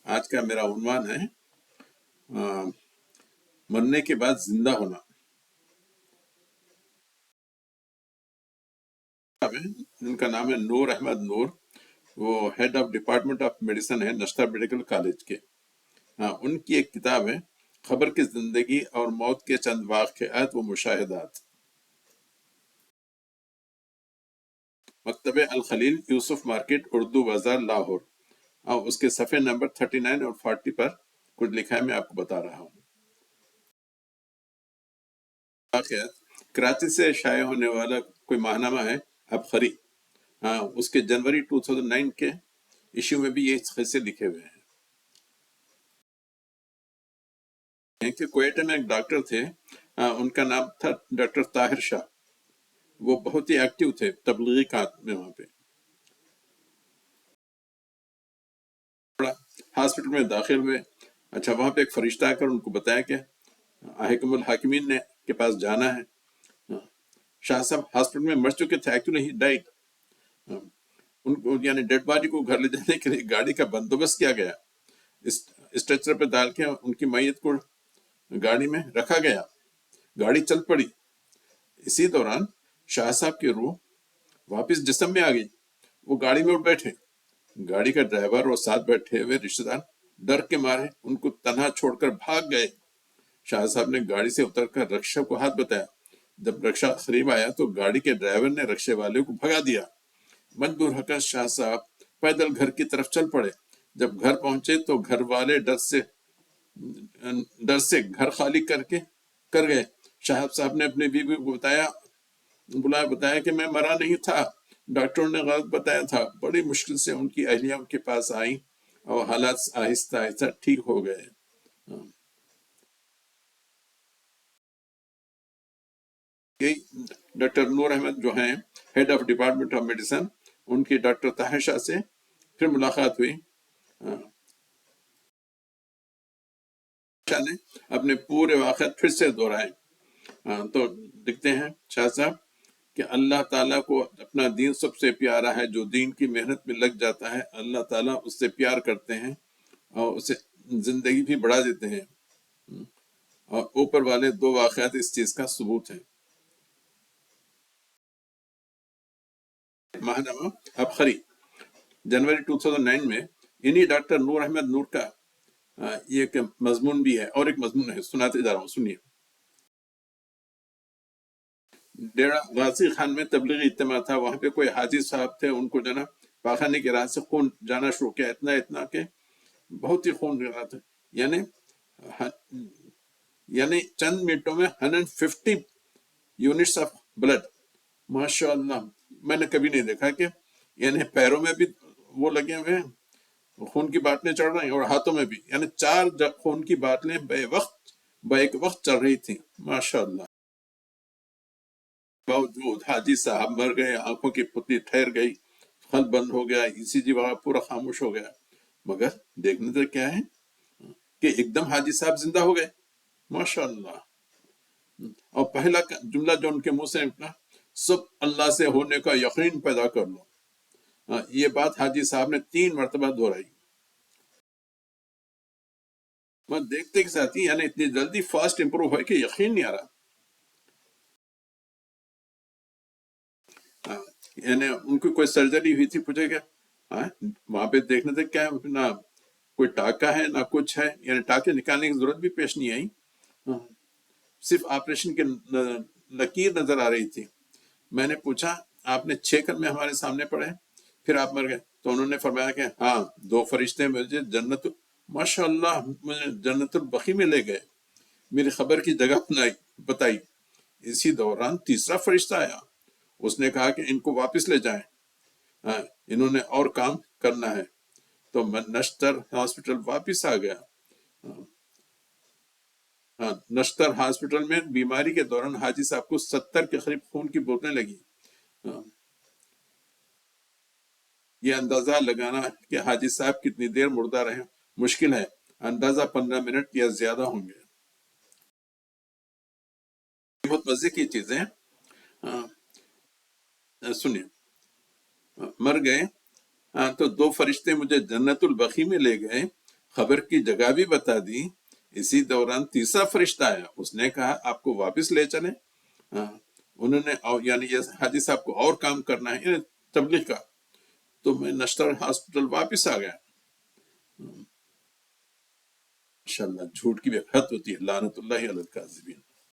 آج کا میرا عنوان ہے مرنے کے بعد زندہ ہونا۔ ان کا نام ہے نور احمد نور، وہ head of department of medicine ہے نشتر میڈیکل کالج کے۔ ان کی ایک کتاب ہے خبر کی زندگی اور موت کے چند واقعات و مشاہدات۔ مکتبہ الخلیل، یوسف مارکیٹ، اردو بازار، لاہور۔ اور اس کے صفحے نمبر 39 اور 40 پر کچھ لکھا ہے، میں آپ کو بتا رہا ہوں۔ واقعات: کراچی سے شائع ہونے والا کوئی ماہنامہ ہے ابخری، اس کے جنوری 2009 کے ایشو میں بھی یہ قصے لکھے ہوئے ہیں کہ کوئٹہ میں ایک ڈاکٹر تھے، ان کا نام تھا ڈاکٹر طاہر شاہ۔ وہ بہت ہی ایکٹیو تھے تبلیغی کام میں۔ وہاں پہ ہاسپٹل میں داخل ہوئے۔ اچھا، وہاں پہ ایک فرشتہ آ کر ان کو بتایا کہ حکم الحاکمین نے کے پاس جانا ہے۔ شاہ صاحب ہاسپٹل میں مر چکے تھے، ایکچولی ہی ڈائٹ۔ ان کو یعنی ڈیڈ باڈی کو گھر لے جانے کے لیے گاڑی کا بندوبست کیا گیا، اسٹریچر پہ ڈال کے ان کی میت کو گاڑی میں رکھا گیا، گاڑی چل پڑی۔ اسی دوران شاہ صاحب کی روح واپس جسم میں آ گئی۔ وہ گاڑی میں اٹھ بیٹھے، گاڑی کا ڈرائیور اور ساتھ بیٹھے ہوئے رشتہ دار ڈر کے مارے ان کو تنہا چھوڑ کر بھاگ گئے۔ شاہ صاحب نے گاڑی سے اتر کر رکشہ کو ہاتھ بتایا۔ جب رکشہ قریب آیا تو گاڑی کے ڈرائیور نے رکشے والے کو بھگا دیا۔ مجبور ہو کر شاہ صاحب پیدل گھر کی طرف چل پڑے۔ جب گھر پہنچے تو گھر والے ڈر سے گھر خالی کر گئے۔ شاہ صاحب نے اپنی بیوی کو بتایا کہ میں مرا نہیں تھا، ڈاکٹروں نے غلط بتایا تھا۔ بڑی مشکل سے ان کی اہلیہ ان کے پاس آئیں اور حالات آہستہ آہستہ ٹھیک ہو گئے۔ یہی ڈاکٹر نور احمد جو ہیں head of department of medicine, ان کی ڈاکٹر طاہر شاہ سے پھر ملاقات ہوئی۔ شاہ نے اپنے پورے واقعات پھر سے دہرائے۔ تو لکھتے ہیں شاہ صاحب کہ اللہ تعالیٰ کو اپنا دین سب سے پیارا ہے۔ جو دین کی محنت میں لگ جاتا ہے اللہ تعالیٰ اس سے پیار کرتے ہیں اور اسے زندگی بھی بڑھا دیتے ہیں، اور اوپر والے دو واقعات اس چیز کا ثبوت ہیں۔ ماہنامہ ابخری، جنوری 2009 میں انہی ڈاکٹر نور احمد نور کا یہ ایک مضمون بھی ہے، اور ایک مضمون ہے، سناتے جا رہا ہوں، سنیے۔ ڈیرہ غازی خان میں تبلیغی اجتماع تھا۔ وہاں پہ کوئی حاجی صاحب تھے، ان کو جو نا پاخانے کے راہ سے خون جانا شروع کیا، اتنا کہ بہت ہی خون گر رہا تھا، یعنی چند منٹوں میں 150 یونٹس آف بلڈ۔ ماشاء اللہ، میں نے کبھی نہیں دیکھا کہ یعنی پیروں میں بھی وہ لگے ہوئے ہیں، خون کی باٹلیں چڑھ رہی ہیں، اور ہاتھوں میں بھی، یعنی 4 خون کی باٹلیں بیک وقت چل رہی تھیں۔ ماشاء اللہ، باوجود حاجی صاحب مر گئے، آنکھوں کی پتلی ٹھہر گئی، قلب بند ہو گیا، ECG وغیرہ پورا خاموش ہو گیا۔ مگر دیکھنے تو کیا ہے کہ ایک دم حاجی صاحب زندہ ہو گئے۔ ماشاء اللہ، اور پہلا جملہ جو ان کے منہ سے نکلا، سب اللہ سے ہونے کا یقین پیدا کر لو۔ یہ بات حاجی صاحب نے 3 مرتبہ دہرائی۔ میں دیکھتے کے ساتھ ہی یعنی اتنی جلدی فاسٹ امپروو ہوئے کہ یقین نہیں آ رہا۔ یعنی ان کو کوئی سرجری ہوئی تھی، پوچھے کہ وہاں پہ دیکھنے تھے کیا نہ کوئی ٹاکا ہے نہ کچھ ہے، یعنی ٹاکے نکالنے کی ضرورت بھی پیش نہیں آئی، صرف آپریشن کی لکیر نظر آ رہی تھی۔ میں نے پوچھا آپ نے 6 کلمے ہمارے سامنے پڑھے پھر آپ مر گئے؟ تو انہوں نے فرمایا کہ ہاں، 2 فرشتے مجھے ماشاء اللہ مجھے جنت البقیع میں لے گئے، میری خبر کی جگہ بتائی۔ اسی دوران تیسرا فرشتہ آیا، اس نے کہا کہ ان کو واپس لے جائیں، انہوں نے اور کام کرنا ہے۔ تو میں نشتر ہاسپٹل واپس آ گیا۔ نشتر ہاسپٹل میں بیماری کے دوران حاجی صاحب کو 70 کے قریب خون کی بوتلیں لگی۔ یہ اندازہ لگانا کہ حاجی صاحب کتنی دیر مردہ رہے مشکل ہے، اندازہ 15 منٹ یا زیادہ ہوں گے۔ بہت مزے کی چیزیں سنیے۔ مر گئے تو 2 فرشتے مجھے جنت البقیع میں لے گئے، خبر کی جگہ بھی بتا دی. اسی دوران تیسرا فرشتہ آیا، اس نے کہا آپ کو واپس لے چلیں. انہوں نے یعنی یہ حاجی صاحب کو اور کام کرنا ہے یعنی تبلیغ کا. تو میں نشتر ہاسپٹل واپس آ گیا. ماشاءاللہ جھوٹ کی بھی ایک حد ہوتی ہے، لعنت اللہ علی الکاذبین.